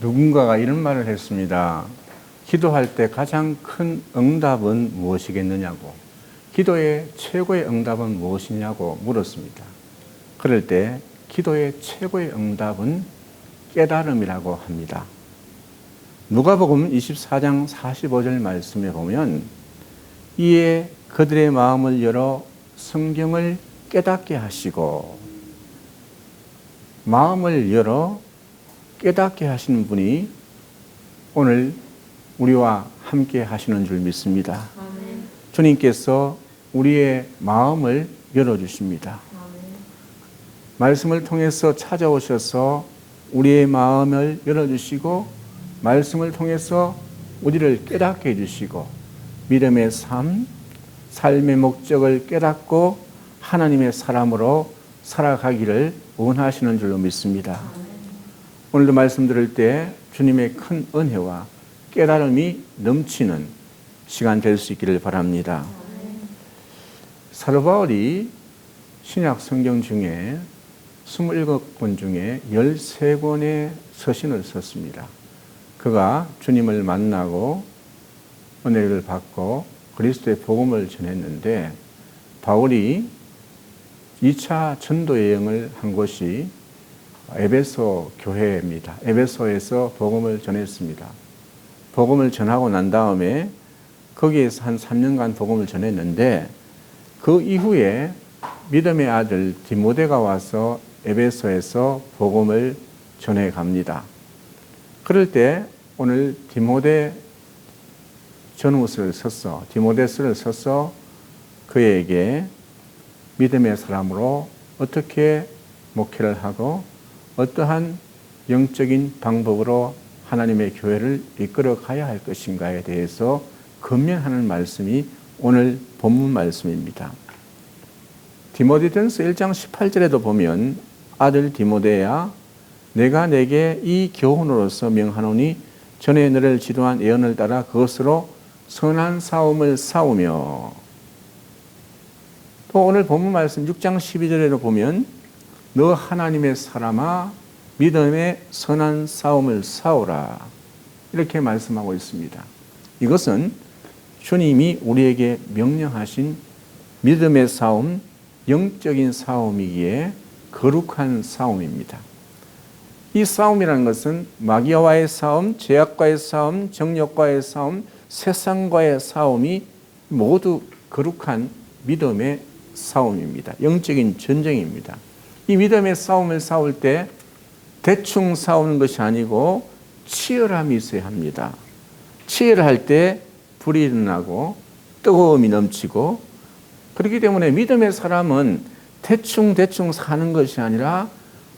누군가가 이런 말을 했습니다. 기도할 때 가장 큰 응답은 무엇이겠느냐고, 기도의 최고의 응답은 무엇이냐고 물었습니다. 그럴 때 기도의 최고의 응답은 깨달음이라고 합니다. 누가복음 24장 45절 말씀에 보면 이에 그들의 마음을 열어 성경을 깨닫게 하시고, 마음을 열어 깨닫게 하시는 분이 오늘 우리와 함께 하시는 줄 믿습니다. 아멘. 주님께서 우리의 마음을 열어주십니다. 아멘. 말씀을 통해서 찾아오셔서 우리의 마음을 열어주시고, 말씀을 통해서 우리를 깨닫게 해주시고, 믿음의 삶, 삶의 목적을 깨닫고 하나님의 사람으로 살아가기를 원하시는 줄로 믿습니다. 오늘도 말씀 들을 때 주님의 큰 은혜와 깨달음이 넘치는 시간 될 수 있기를 바랍니다. 사도 바울이 신약 성경 중에 27권 중에 13권의 서신을 썼습니다. 그가 주님을 만나고 은혜를 받고 그리스도의 복음을 전했는데, 바울이 2차 전도 여행을 한 곳이 에베소 교회입니다. 에베소에서 복음을 전했습니다. 복음을 전하고 난 다음에 거기에서 한 3년간 복음을 전했는데, 그 이후에 믿음의 아들 디모데가 와서 에베소에서 복음을 전해 갑니다. 그럴 때 오늘 디모데서를 써서 그에게 믿음의 사람으로 어떻게 목회를 하고 어떠한 영적인 방법으로 하나님의 교회를 이끌어 가야 할 것인가에 대해서 권면하는 말씀이 오늘 본문 말씀입니다. 디모데전서 1장 18절에도 보면 아들 디모데야, 내가 내게 이 교훈으로서 명하노니 전에 너를 지도한 예언을 따라 그것으로 선한 싸움을 싸우며, 또 오늘 본문 말씀 6장 12절에도 보면 너 하나님의 사람아 믿음의 선한 싸움을 싸우라, 이렇게 말씀하고 있습니다. 이것은 주님이 우리에게 명령하신 믿음의 싸움, 영적인 싸움이기에 거룩한 싸움입니다. 이 싸움이라는 것은 마귀와의 싸움, 죄악과의 싸움, 정욕과의 싸움, 세상과의 싸움이 모두 거룩한 믿음의 싸움입니다. 영적인 전쟁입니다. 이 믿음의 싸움을 싸울 때 대충 싸우는 것이 아니고 치열함이 있어야 합니다. 치열할 때 불이 일어나고 뜨거움이 넘치고, 그렇기 때문에 믿음의 사람은 대충 사는 것이 아니라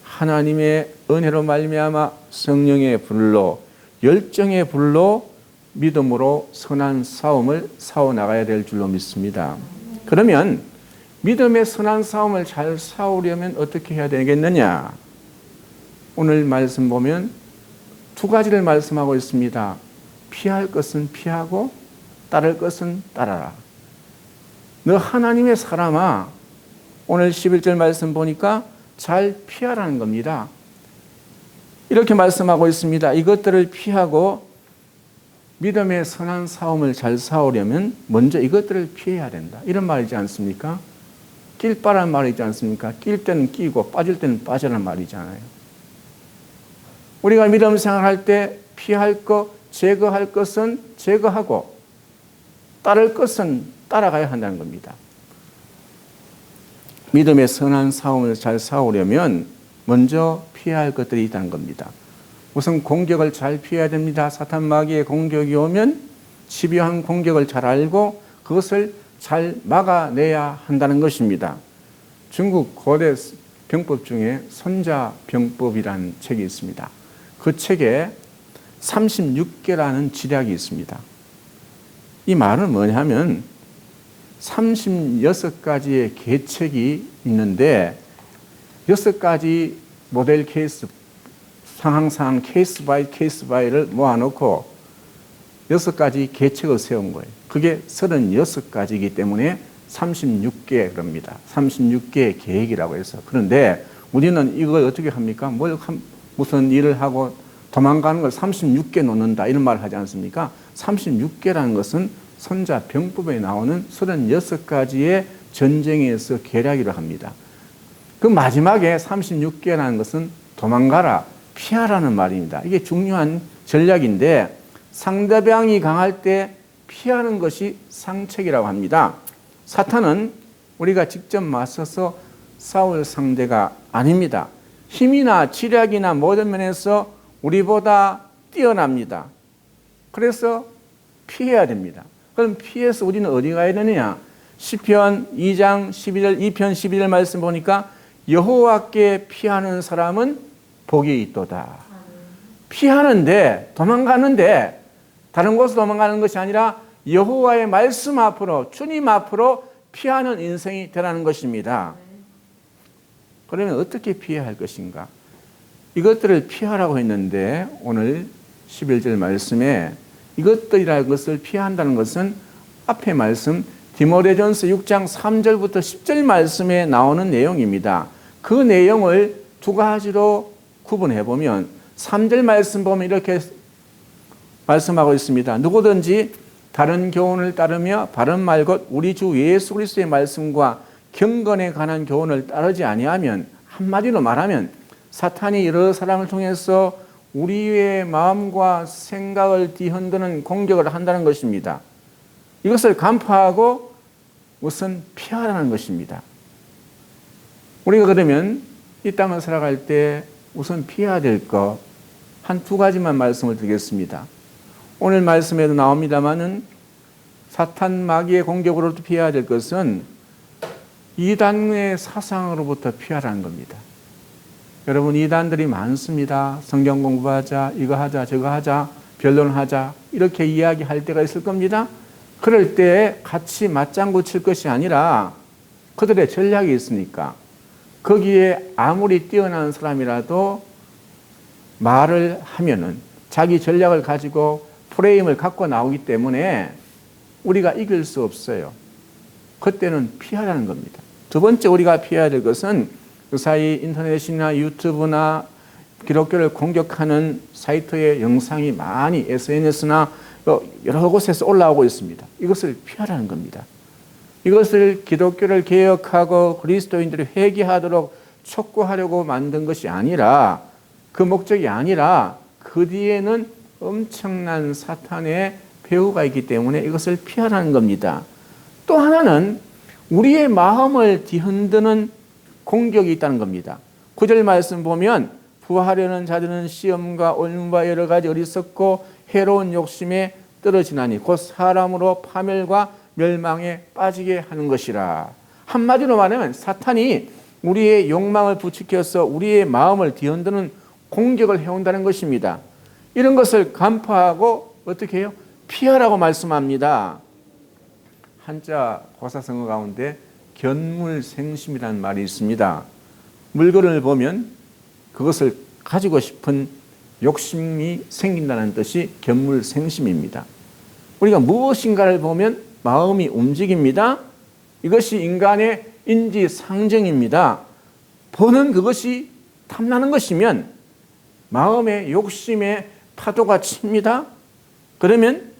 하나님의 은혜로 말미암아 성령의 불로, 열정의 불로 믿음으로 선한 싸움을 싸워나가야 될 줄로 믿습니다. 그러면 믿음의 선한 싸움을 잘 싸우려면 어떻게 해야 되겠느냐? 오늘 말씀 보면 두 가지를 말씀하고 있습니다. 피할 것은 피하고 따를 것은 따라라. 너 하나님의 사람아, 오늘 11절 말씀 보니까 잘 피하라는 겁니다. 이렇게 말씀하고 있습니다. 이것들을 피하고 믿음의 선한 싸움을 잘 싸우려면 먼저 이것들을 피해야 된다, 이런 말이지 않습니까? 낄 바란 말이지 않습니까? 낄 때는 끼고 빠질 때는 빠지라는 말이잖아요. 우리가 믿음 생활할 때 피할 것, 제거할 것은 제거하고 따를 것은 따라가야 한다는 겁니다. 믿음의 선한 싸움을 잘 싸우려면 먼저 피해야 할 것들이 있다는 겁니다. 우선 공격을 잘 피해야 됩니다. 사탄 마귀의 공격이 오면 집요한 공격을 잘 알고 그것을 잘 막아내야 한다는 것입니다. 중국 고대 병법 중에 손자병법이라는 책이 있습니다. 그 책에 36개라는 지략이 있습니다. 이 말은 뭐냐면 36가지의 계책이 있는데 6가지 모델 케이스, 상황 케이스 바이를 모아놓고 6가지 계책을 세운 거예요. 그게 36가지이기 때문에 36개 그럽니다. 36개의 계획이라고 해서. 그런데 우리는 이걸 어떻게 합니까? 무슨 일을 하고 도망가는 걸 36개 놓는다 이런 말을 하지 않습니까? 36개라는 것은 손자병법에 나오는 36가지의 전쟁에서 계략이라 합니다. 그 마지막에 36개라는 것은 도망가라, 피하라는 말입니다. 이게 중요한 전략인데 상대방이 강할 때 피하는 것이 상책이라고 합니다. 사탄은 우리가 직접 맞서서 싸울 상대가 아닙니다. 힘이나 지략이나 모든 면에서 우리보다 뛰어납니다. 그래서 피해야 됩니다. 그럼 피해서 우리는 어디 가야 되느냐? 시편 2장 12절 2편 12절 말씀 보니까 여호와께 피하는 사람은 복이 있도다. 피하는데 도망가는데 다른 곳으로 도망가는 것이 아니라 여호와의 말씀 앞으로 주님 앞으로 피하는 인생이 되라는 것입니다. 그러면 어떻게 피해야 할 것인가? 이것들을 피하라고 했는데 오늘 11절 말씀에 이것들이라는 것을 피한다는 것은 앞에 말씀 디모데전서 6장 3절부터 10절 말씀에 나오는 내용입니다. 그 내용을 두 가지로 구분해 보면 3절 말씀 보면 이렇게 말씀하고 있습니다. 누구든지 다른 교훈을 따르며 바른 말 곧 우리 주 예수 그리스도의 말씀과 경건에 관한 교훈을 따르지 아니하면 한마디로 말하면 사탄이 여러 사람을 통해서 우리의 마음과 생각을 뒤흔드는 공격을 한다는 것입니다. 이것을 간파하고 우선 피하라는 것입니다. 우리가 그러면 이 땅을 살아갈 때 우선 피해야 될 것 한 두 가지만 말씀을 드리겠습니다. 오늘 말씀에도 나옵니다마는 사탄 마귀의 공격으로부터 피해야 될 것은 이단의 사상으로부터 피하라는 겁니다. 여러분 이단들이 많습니다. 성경 공부하자, 이거 하자, 저거 하자, 변론하자 이렇게 이야기할 때가 있을 겁니다. 그럴 때 같이 맞장구 칠 것이 아니라 그들의 전략이 있으니까 거기에 아무리 뛰어난 사람이라도 말을 하면은 자기 전략을 가지고 프레임을 갖고 나오기 때문에 우리가 이길 수 없어요. 그때는 피하라는 겁니다. 두 번째 우리가 피해야 될 것은 그 사이 인터넷이나 유튜브나 기독교를 공격하는 사이트의 영상이 많이 SNS나 여러 곳에서 올라오고 있습니다. 이것을 피하라는 겁니다. 이것을 기독교를 개혁하고 그리스도인들이 회개하도록 촉구하려고 만든 것이 아니라 그 목적이 아니라 그 뒤에는 엄청난 사탄의 배후가 있기 때문에 이것을 피하라는 겁니다. 또 하나는 우리의 마음을 뒤흔드는 공격이 있다는 겁니다. 9절 말씀 보면 부하려는 자들은 시험과 올무와 여러 가지 어리석고 해로운 욕심에 떨어지나니 곧 사람으로 파멸과 멸망에 빠지게 하는 것이라. 한마디로 말하면 사탄이 우리의 욕망을 부추겨서 우리의 마음을 뒤흔드는 공격을 해온다는 것입니다. 이런 것을 간파하고 어떻게 해요? 피하라고 말씀합니다. 한자 고사성어 가운데 견물생심이라는 말이 있습니다. 물건을 보면 그것을 가지고 싶은 욕심이 생긴다는 뜻이 견물생심입니다. 우리가 무엇인가를 보면 마음이 움직입니다. 이것이 인간의 인지상정입니다. 보는 그것이 탐나는 것이면 마음의 욕심의 파도가 칩니다. 그러면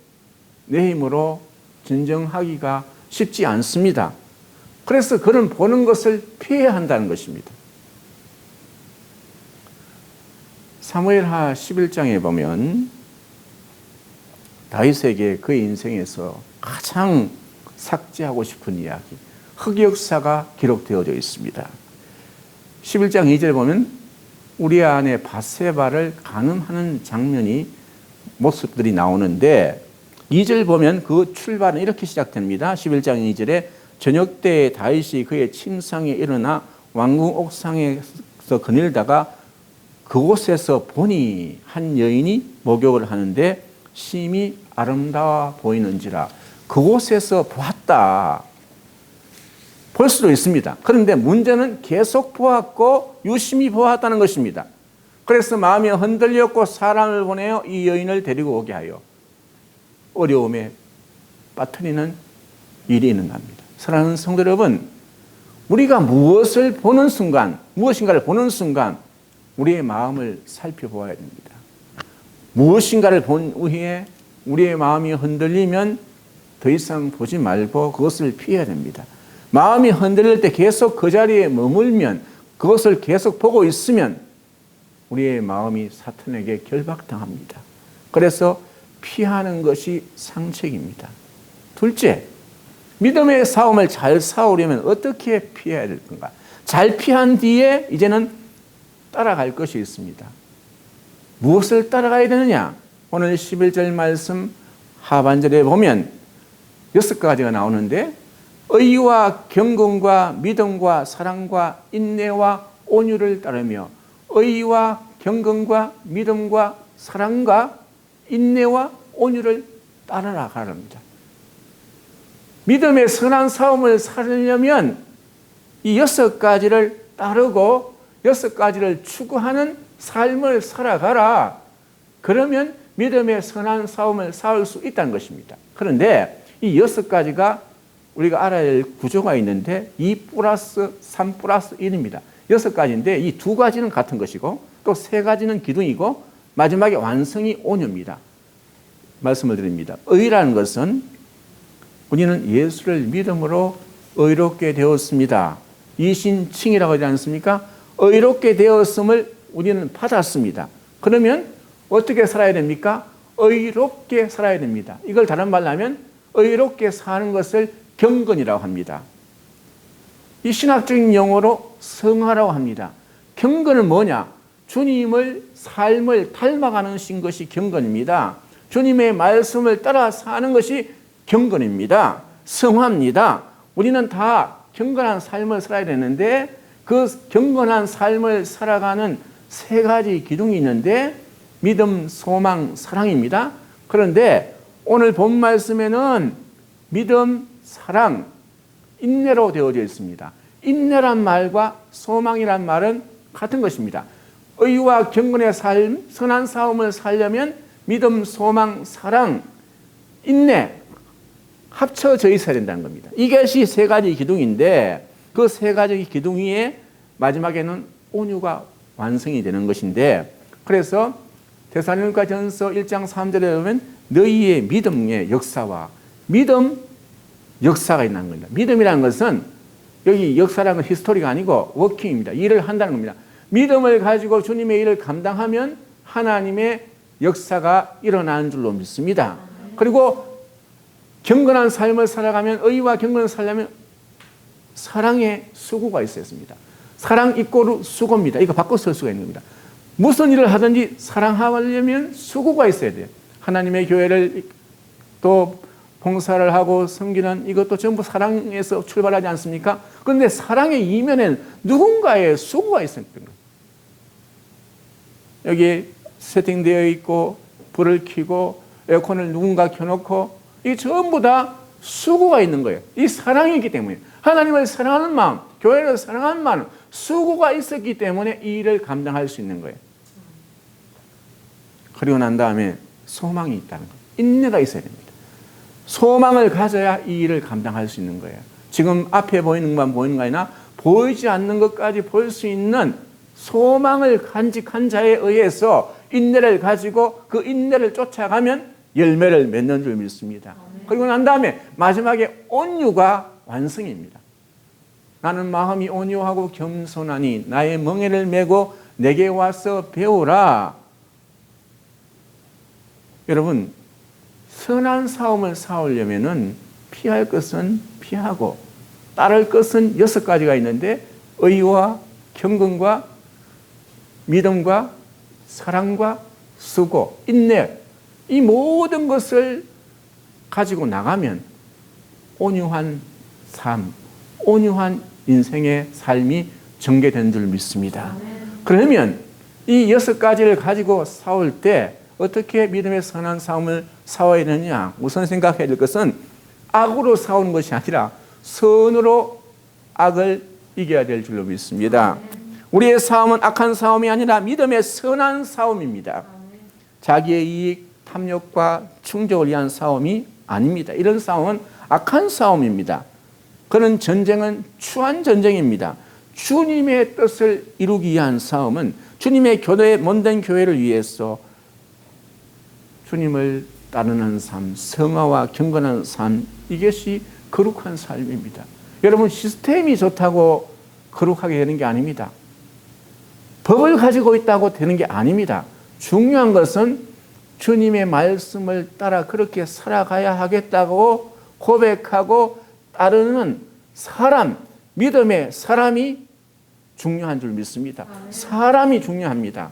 내 힘으로 진정하기가 쉽지 않습니다. 그래서 그런 보는 것을 피해야 한다는 것입니다. 사무엘하 11장에 보면 다윗에게 그의 인생에서 가장 삭제하고 싶은 이야기, 흑역사가 기록되어져 있습니다. 11장 2절에 보면 우리 아내 밧세바를 간음하는 장면이 모습들이 나오는데 2절 보면 그 출발은 이렇게 시작됩니다. 11장 2절에 저녁 때에 다윗이 그의 침상에 일어나 왕궁 옥상에서 거닐다가 그곳에서 보니 한 여인이 목욕을 하는데 심히 아름다워 보이는지라. 그곳에서 보았다. 볼 수도 있습니다. 그런데 문제는 계속 보았고 유심히 보았다는 것입니다. 그래서 마음이 흔들렸고 사람을 보내어 이 여인을 데리고 오게 하여 어려움에 빠뜨리는 일이 일어납니다. 사랑하는 성도 여러분, 우리가 무엇을 보는 순간, 무엇인가를 보는 순간 우리의 마음을 살펴보아야 됩니다. 무엇인가를 본 후에 우리의 마음이 흔들리면 더 이상 보지 말고 그것을 피해야 됩니다. 마음이 흔들릴 때 계속 그 자리에 머물면, 그것을 계속 보고 있으면 우리의 마음이 사탄에게 결박당합니다. 그래서 피하는 것이 상책입니다. 둘째, 믿음의 싸움을 잘 싸우려면 어떻게 피해야 될 건가? 잘 피한 뒤에 이제는 따라갈 것이 있습니다. 무엇을 따라가야 되느냐? 오늘 11절 말씀 하반절에 보면 6가지가 나오는데, 의와 경건과 믿음과 사랑과 인내와 온유를 따르며, 의와 경건과 믿음과 사랑과 인내와 온유를 따르라 가랍니다. 믿음의 선한 싸움을 살려면 이 6가지를 따르고 6가지를 추구하는 삶을 살아가라. 그러면 믿음의 선한 싸움을 싸울 수 있다는 것입니다. 그런데 이 6가지가 우리가 알아야 할 구조가 있는데 2 플러스 3 플러스 1입니다. 6가지인데 이 2가지는 같은 것이고 또 3가지는 기둥이고 마지막에 완성이 온유입니다. 말씀을 드립니다. 의라는 것은 우리는 예수를 믿음으로 의롭게 되었습니다. 이신칭이라고 하지 않습니까? 의롭게 되었음을 우리는 받았습니다. 그러면 어떻게 살아야 됩니까? 의롭게 살아야 됩니다. 이걸 다른 말로 하면 의롭게 사는 것을 경건이라고 합니다. 이 신학적인 용어로 성화라고 합니다. 경건은 뭐냐? 주님의 삶을 닮아가는 것이 경건입니다. 주님의 말씀을 따라 사는 것이 경건입니다. 성화입니다. 우리는 다 경건한 삶을 살아야 되는데 그 경건한 삶을 살아가는 3가지 기둥이 있는데 믿음, 소망, 사랑입니다. 그런데 오늘 본 말씀에는 믿음, 사랑, 인내로 되어져 있습니다. 인내란 말과 소망이란 말은 같은 것입니다. 의와 경건의 삶, 선한 싸움을 살려면 믿음, 소망, 사랑, 인내 합쳐져 있어야 된다는 겁니다. 이것이 3가지 기둥인데 그 3가지 기둥 위에 마지막에는 온유가 완성이 되는 것인데, 그래서 데살로니가전서 1장 3절에 보면 너희의 믿음의 역사와 믿음 역사가 있는 겁니다. 믿음이라는 것은 여기 역사라는 건 히스토리가 아니고 워킹입니다. 일을 한다는 겁니다. 믿음을 가지고 주님의 일을 감당하면 하나님의 역사가 일어나는 줄로 믿습니다. 그리고 경건한 삶을 살아가면, 의와 경건을 살려면 사랑의 수고가 있어야 했습니다. 사랑 이꼬르 수고입니다. 이거 바꿔 쓸 수가 있는 겁니다. 무슨 일을 하든지 사랑하려면 수고가 있어야 돼요. 하나님의 교회를 또 봉사를 하고 섬기는 이것도 전부 사랑에서 출발하지 않습니까? 그런데 사랑의 이면에는 누군가의 수고가 있어야 됩니다. 여기 세팅되어 있고 불을 켜고 에어컨을 누군가 켜놓고 이 전부 다 수고가 있는 거예요. 이 사랑이기 때문에, 하나님을 사랑하는 마음, 교회를 사랑하는 마음, 수고가 있었기 때문에 이 일을 감당할 수 있는 거예요. 그리고 난 다음에 소망이 있다는 거예요. 인내가 있어야 됩니다. 소망을 가져야 이 일을 감당할 수 있는 거예요. 지금 앞에 보이는 것만 보이는 거 아니라 보이지 않는 것까지 볼 수 있는 소망을 간직한 자에 의해서 인내를 가지고 그 인내를 쫓아가면 열매를 맺는 줄 믿습니다. 그리고 난 다음에 마지막에 온유가 완성입니다. 나는 마음이 온유하고 겸손하니 나의 멍에를 메고 내게 와서 배우라. 여러분, 선한 싸움을 싸우려면은 피할 것은 피하고 따를 것은 6가지가 있는데 의와 경건과 믿음과 사랑과 수고, 인내, 이 모든 것을 가지고 나가면 온유한 삶, 온유한 인생의 삶이 전개된 줄 믿습니다. 그러면 이 6가지를 가지고 싸울 때 어떻게 믿음의 선한 싸움을 싸워야 되느냐? 우선 생각해야 될 것은 악으로 싸우는 것이 아니라 선으로 악을 이겨야 될 줄로 믿습니다. 우리의 싸움은 악한 싸움이 아니라 믿음의 선한 싸움입니다. 자기의 이익, 탐욕과 충족을 위한 싸움이 아닙니다. 이런 싸움은 악한 싸움입니다. 그런 전쟁은 추한 전쟁입니다. 주님의 뜻을 이루기 위한 싸움은 주님의 교회에 몸된 교회를 위해서 주님을 따르는 삶, 성화와 경건한 삶, 이것이 거룩한 삶입니다. 여러분, 시스템이 좋다고 거룩하게 되는 게 아닙니다. 법을 가지고 있다고 되는 게 아닙니다. 중요한 것은 주님의 말씀을 따라 그렇게 살아가야 하겠다고 고백하고 따르는 사람, 믿음의 사람이 중요한 줄 믿습니다. 사람이 중요합니다.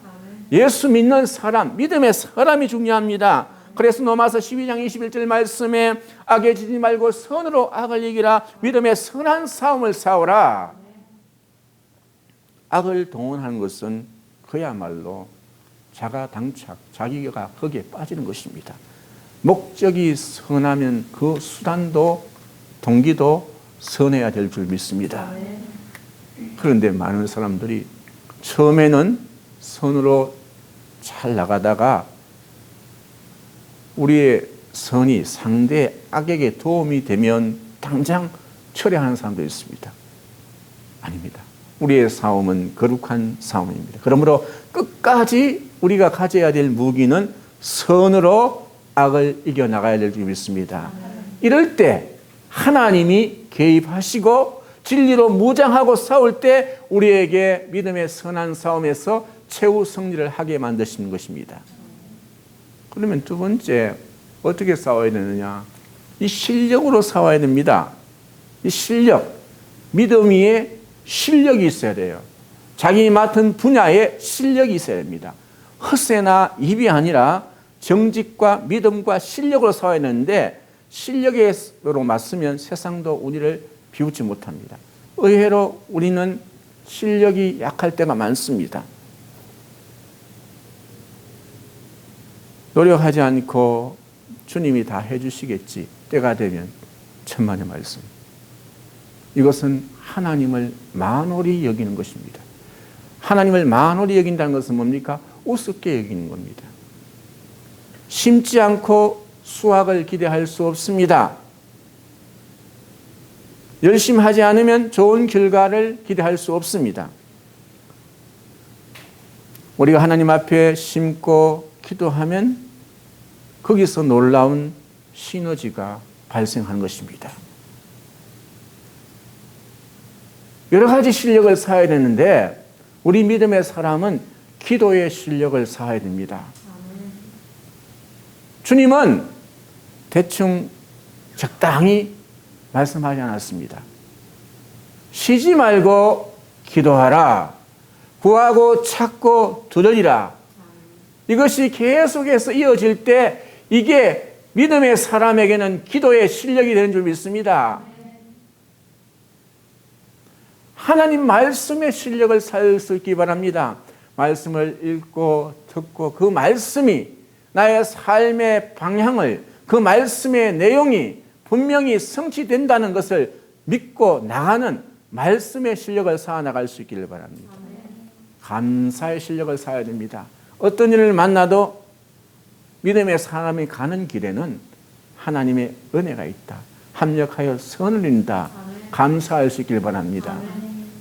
예수 믿는 사람, 믿음의 사람이 중요합니다. 그래서 로마서 12장 21절 말씀에 악에 지지 말고 선으로 악을 이기라. 믿음의 선한 싸움을 싸우라. 악을 동원하는 것은 그야말로 자가당착, 자기가 거기에 빠지는 것입니다. 목적이 선하면 그 수단도 동기도 선해야 될 줄 믿습니다. 그런데 많은 사람들이 처음에는 선으로 잘 나가다가 우리의 선이 상대 악에게 도움이 되면 당장 철회하는 사람도 있습니다. 아닙니다. 우리의 싸움은 거룩한 싸움입니다. 그러므로 끝까지 우리가 가져야 될 무기는 선으로 악을 이겨나가야 될 줄 믿습니다. 이럴 때 하나님이 개입하시고 진리로 무장하고 싸울 때 우리에게 믿음의 선한 싸움에서 최후 승리를 하게 만드시는 것입니다. 그러면 두 번째, 어떻게 싸워야 되느냐? 이 실력으로 싸워야 됩니다. 이 실력, 믿음 위에 실력이 있어야 돼요. 자기 맡은 분야에 실력이 있어야 됩니다. 헛새나 입이 아니라 정직과 믿음과 실력으로 싸워야 되는데 실력으로 맞으면 세상도 우리를 비웃지 못합니다. 의외로 우리는 실력이 약할 때가 많습니다. 노력하지 않고 주님이 다 해주시겠지. 때가 되면 천만의 말씀. 이것은 하나님을 만홀히 여기는 것입니다. 하나님을 만홀히 여긴다는 것은 뭡니까? 우습게 여기는 겁니다. 심지 않고 수확을 기대할 수 없습니다. 열심히 하지 않으면 좋은 결과를 기대할 수 없습니다. 우리가 하나님 앞에 심고 기도하면 거기서 놀라운 시너지가 발생하는 것입니다. 여러 가지 실력을 쌓아야 되는데 우리 믿음의 사람은 기도의 실력을 쌓아야 됩니다. 주님은 대충 적당히 말씀하지 않았습니다. 쉬지 말고 기도하라. 구하고 찾고 두드리라. 이것이 계속해서 이어질 때 이게 믿음의 사람에게는 기도의 실력이 되는 줄 믿습니다. 하나님 말씀의 실력을 살 수 있기 바랍니다. 말씀을 읽고 듣고 그 말씀이 나의 삶의 방향을, 그 말씀의 내용이 분명히 성취된다는 것을 믿고 나가는 말씀의 실력을 쌓아나갈 수 있기를 바랍니다. 감사의 실력을 쌓아야 됩니다. 어떤 일을 만나도 믿음의 사람이 가는 길에는 하나님의 은혜가 있다. 합력하여 선을 이룬다. 감사할 수 있기를 바랍니다.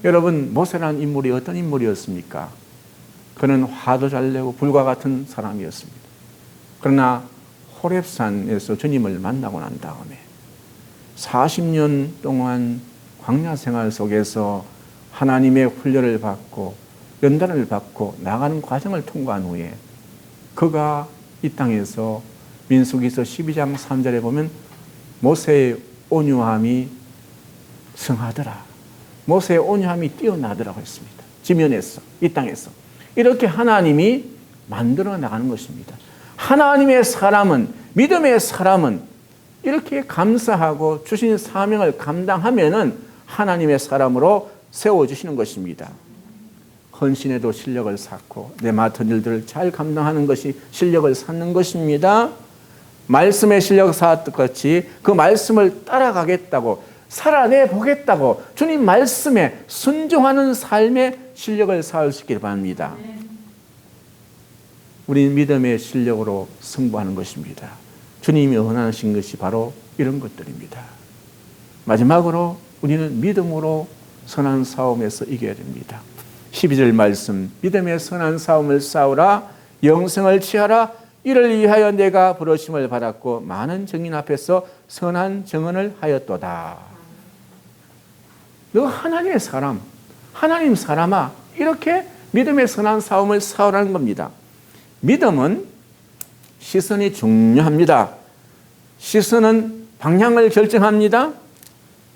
여러분, 모세라는 인물이 어떤 인물이었습니까? 그는 화도 잘 내고 불과 같은 사람이었습니다. 그러나 호렙산에서 주님을 만나고 난 다음에 40년 동안 광야 생활 속에서 하나님의 훈련을 받고 연단을 받고 나가는 과정을 통과한 후에 그가 이 땅에서 민수기서 12장 3절에 보면 모세의 온유함이 승하더라. 모세의 온유함이 뛰어나더라고 했습니다. 지면에서, 이 땅에서. 이렇게 하나님이 만들어 나가는 것입니다. 하나님의 사람은, 믿음의 사람은 이렇게 감사하고 주신 사명을 감당하면은 하나님의 사람으로 세워주시는 것입니다. 헌신에도 실력을 쌓고 내 맡은 일들을 잘 감당하는 것이 실력을 쌓는 것입니다. 말씀의 실력을 쌓았던 것이 그 말씀을 따라가겠다고 살아내 보겠다고 주님 말씀에 순종하는 삶의 실력을 쌓을 수 있길 바랍니다. 우리는 믿음의 실력으로 승부하는 것입니다. 주님이 원하신 것이 바로 이런 것들입니다. 마지막으로 우리는 믿음으로 선한 싸움에서 이겨야 됩니다. 12절 말씀, 믿음의 선한 싸움을 싸우라, 영생을 취하라, 이를 위하여 내가 부르심을 받았고 많은 증인 앞에서 선한 증언을 하였도다. 너 하나님의 사람, 하나님 사람아, 이렇게 믿음의 선한 싸움을 싸우라는 겁니다. 믿음은 시선이 중요합니다. 시선은 방향을 결정합니다.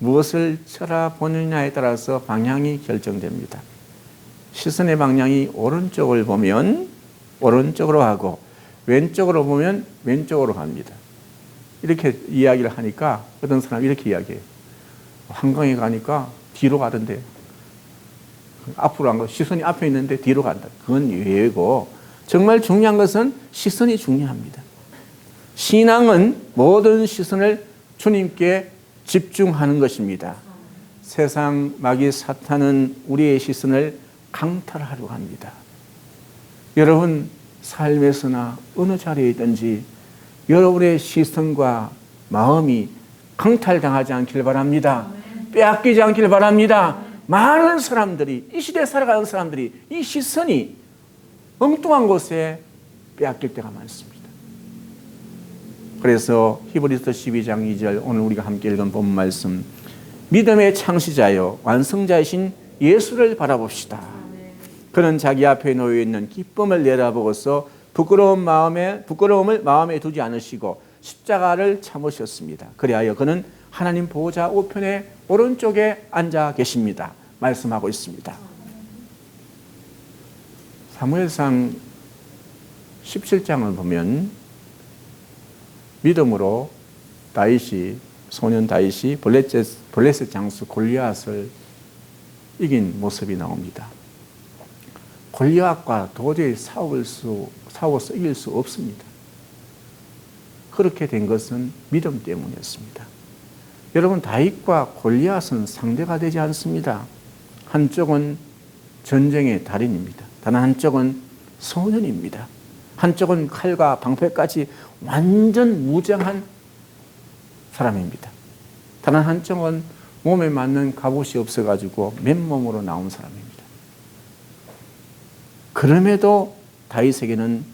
무엇을 쳐다보느냐에 따라서 방향이 결정됩니다. 시선의 방향이 오른쪽을 보면 오른쪽으로 하고 왼쪽으로 보면 왼쪽으로 갑니다. 이렇게 이야기를 하니까 어떤 사람이 이렇게 이야기해요. 한강에 가니까 뒤로 가던데 앞으로 안 가고 시선이 앞에 있는데 뒤로 간다. 그건 예외고 정말 중요한 것은 시선이 중요합니다. 신앙은 모든 시선을 주님께 집중하는 것입니다. 세상 마귀 사탄은 우리의 시선을 강탈하려고 합니다. 여러분 삶에서나 어느 자리에 있든지 여러분의 시선과 마음이 강탈당하지 않길 바랍니다. 빼앗기지 않길 바랍니다. 많은 사람들이, 이 시대에 살아가는 사람들이 이 시선이 엉뚱한 곳에 빼앗길 때가 많습니다. 그래서 히브리서 12장 2절 오늘 우리가 함께 읽은 본 말씀, 믿음의 창시자요 완성자이신 예수를 바라봅시다. 그는 자기 앞에 놓여 있는 기쁨을 내다보고서 부끄러움을 마음에 두지 않으시고 십자가를 참으셨습니다. 그리하여 그는 하나님 보호자 우편의 오른쪽에 앉아 계십니다. 말씀하고 있습니다. 사무엘상 17장을 보면 믿음으로 소년 다윗이 블레셋 장수 골리앗을 이긴 모습이 나옵니다. 골리앗과 도저히 싸워서 이길 수 없습니다. 그렇게 된 것은 믿음 때문이었습니다. 여러분, 다윗과 골리앗은 상대가 되지 않습니다. 한쪽은 전쟁의 달인입니다. 다른 한쪽은 소년입니다. 한쪽은 칼과 방패까지 완전 무장한 사람입니다. 다른 한쪽은 몸에 맞는 갑옷이 없어가지고 맨몸으로 나온 사람입니다. 그럼에도 다윗에게는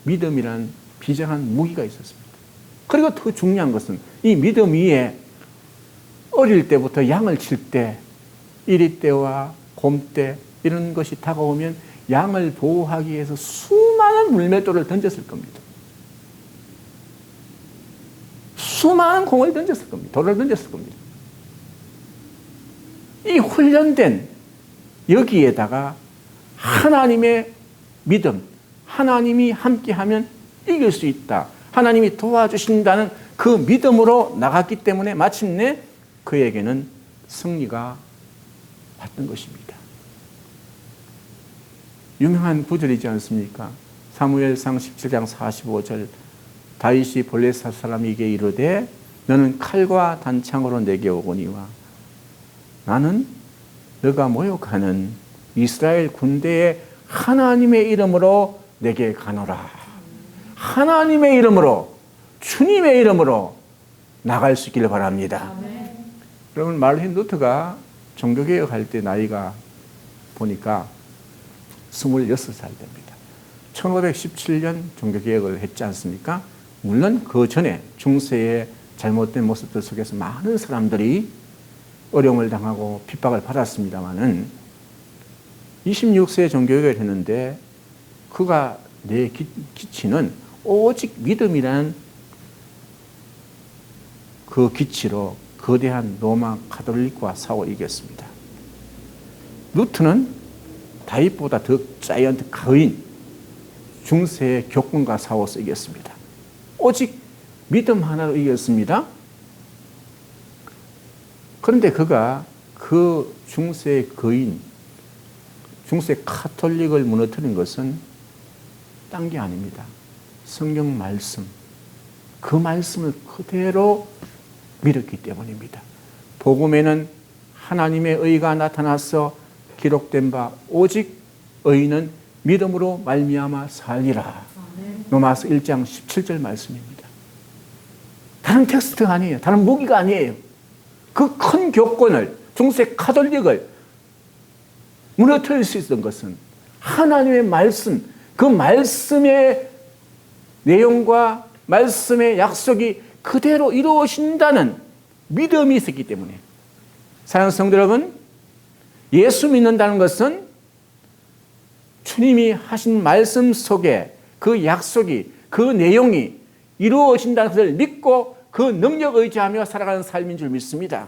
믿음이란 비장한 무기가 있었습니다. 그리고 더 중요한 것은 이 믿음 위에 어릴 때부터 양을 칠 때 이리떼와 곰떼 이런 것이 다가오면 양을 보호하기 위해서 수많은 물맷돌을 던졌을 겁니다. 수많은 공을 던졌을 겁니다. 돌을 던졌을 겁니다. 이 훈련된 여기에다가 하나님의 믿음, 하나님이 함께하면 이길 수 있다. 하나님이 도와주신다는 그 믿음으로 나갔기 때문에 마침내 그에게는 승리가 왔던 것입니다. 유명한 구절이지 않습니까? 사무엘상 17장 45절 다윗이 블레셋 사람에게 이르되 너는 칼과 단창으로 내게 오거니와 나는 너가 모욕하는 이스라엘 군대의 하나님의 이름으로 내게 가노라. 하나님의 이름으로, 주님의 이름으로 나갈 수 있기를 바랍니다. 여러분, 말틴 루터가 종교개혁할 때 나이가 보니까 26살 됩니다. 1517년 종교개혁을 했지 않습니까? 물론 그 전에 중세의 잘못된 모습들 속에서 많은 사람들이 어려움을 당하고 핍박을 받았습니다마는 26세에 종교개혁을 했는데 그가 내 기치는 오직 믿음이라는 그 기치로 거대한 로마 가톨릭과 싸워 이겼습니다. 루트는 다윗보다 더 자이언트 거인 중세의 교권과 싸워서 이겼습니다. 오직 믿음 하나로 이겼습니다. 그런데 그가 그 중세의 거인, 중세 가톨릭을 무너뜨린 것은 딴 게 아닙니다. 성경 말씀, 그 말씀을 그대로 믿었기 때문입니다. 복음에는 하나님의 의가 나타나서 기록된 바 오직 의인은 믿음으로 말미암아 살리라. 로마서 1장 17절 말씀입니다. 다른 텍스트 아니에요. 다른 무기가 아니에요. 그 큰 교권을, 중세 가톨릭을 무너뜨릴 수 있었던 것은 하나님의 말씀, 그 말씀에 내용과 말씀의 약속이 그대로 이루어진다는 믿음이 있었기 때문에, 사랑하는 성도 여러분, 예수 믿는다는 것은 주님이 하신 말씀 속에 그 약속이, 그 내용이 이루어진다는 것을 믿고 그 능력 의지하며 살아가는 삶인 줄 믿습니다.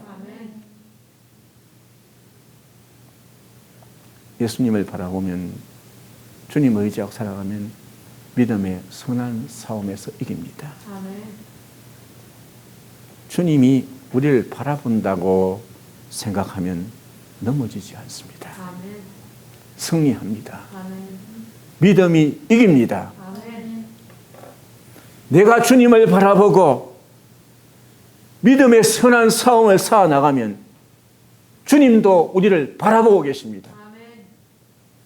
예수님을 바라보면, 주님 의지하고 살아가면 믿음의 선한 싸움에서 이깁니다. 주님이 우리를 바라본다고 생각하면 넘어지지 않습니다. 승리합니다. 믿음이 이깁니다. 내가 주님을 바라보고 믿음의 선한 싸움을 쌓아나가면 주님도 우리를 바라보고 계십니다.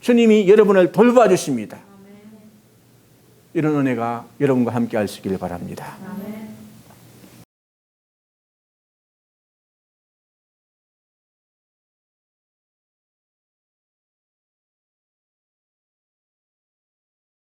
주님이 여러분을 돌봐주십니다. 이런 은혜가 여러분과 함께 하시길 바랍니다.